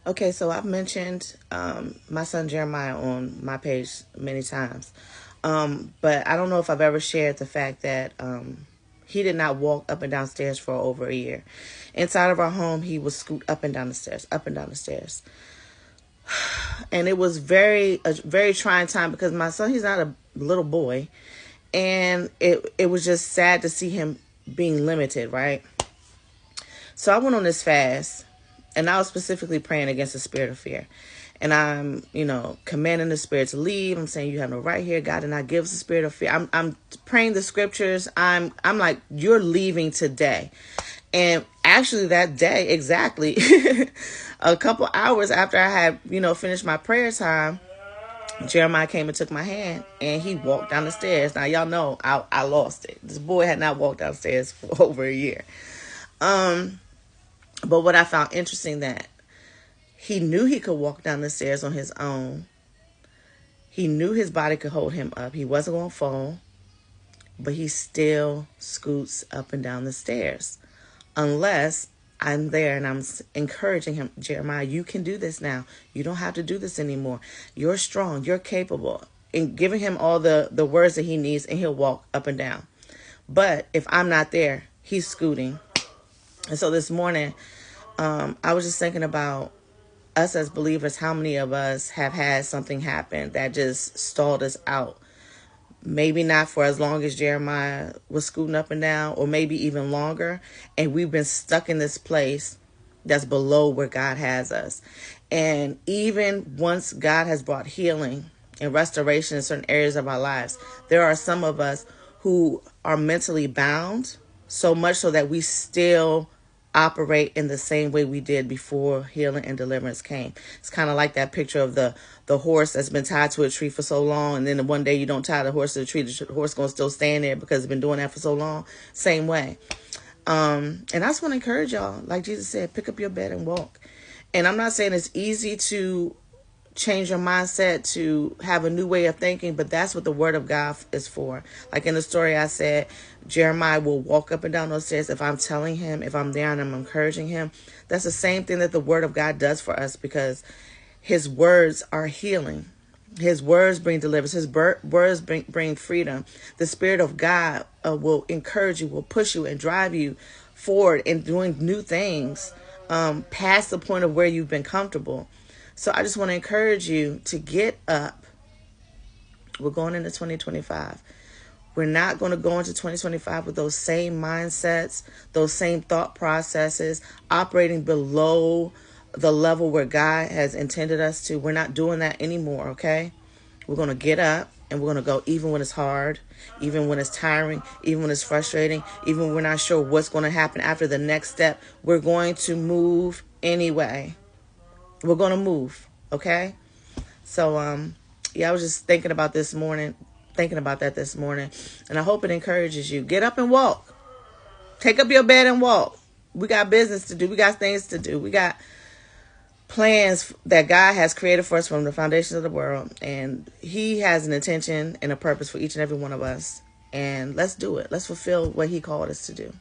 Okay, so I've mentioned my son Jeremiah on my page many times. But I don't know if I've ever shared the fact that he did not walk up and down stairs for over a year. Inside of our home, he would scoot up and down the stairs, up and down the stairs. And it was a very trying time because my son, he's not a little boy. And it was just sad to see him being limited, right? So I went on this fast, and I was specifically praying against the spirit of fear. And I'm, commanding the spirit to leave. I'm saying you have no right here. God did not give us the spirit of fear. I'm praying the scriptures. I'm like, you're leaving today. And actually that day, exactly, a couple hours after I had, finished my prayer time, Jeremiah came and took my hand and he walked down the stairs. Now, y'all know I lost it. This boy had not walked downstairs for over a year. But what I found interesting that he knew he could walk down the stairs on his own. He knew his body could hold him up. He wasn't going to fall, but he still scoots up and down the stairs. Unless I'm there and I'm encouraging him, Jeremiah, you can do this now. You don't have to do this anymore. You're strong. You're capable. And giving him all the words that he needs, and he'll walk up and down. But if I'm not there, he's scooting. And so this morning, I was just thinking about us as believers. How many of us have had something happen that just stalled us out? Maybe not for as long as Jeremiah was scooting up and down, or maybe even longer. And we've been stuck in this place that's below where God has us. And even once God has brought healing and restoration in certain areas of our lives, there are some of us who are mentally bound, so much so that we still operate in the same way we did before healing and deliverance came. It's kind of like that picture of the horse that's been tied to a tree for so long, and then one day you don't tie the horse to the tree, the horse going to still stand there because it's been doing that for so long. Same way. And I just want to encourage y'all, like Jesus said, pick up your bed and walk. And I'm not saying it's easy to change your mindset, to have a new way of thinking, but that's what the word of God is for. Like in the story I said, Jeremiah will walk up and down those stairs if I'm telling him, if I'm there and I'm encouraging him. That's the same thing that the word of God does for us, because his words are healing. His words bring deliverance. His words bring freedom. The Spirit of God will encourage you, will push you and drive you forward in doing new things past the point of where you've been comfortable. So I just want to encourage you to get up. We're going into 2025. We're not going to go into 2025 with those same mindsets, those same thought processes, operating below the level where God has intended us to. We're not doing that anymore, okay? We're going to get up and we're going to go even when it's hard, even when it's tiring, even when it's frustrating, even when we're not sure what's going to happen after the next step. We're going to move anyway. We're going to move, okay? So, I was just thinking about that this morning, and I hope it encourages you. Get up and walk. Take up your bed and walk. We got business to do. We got things to do. We got plans that God has created for us from the foundations of the world, and he has an intention and a purpose for each and every one of us. And let's do it. Let's fulfill what he called us to do.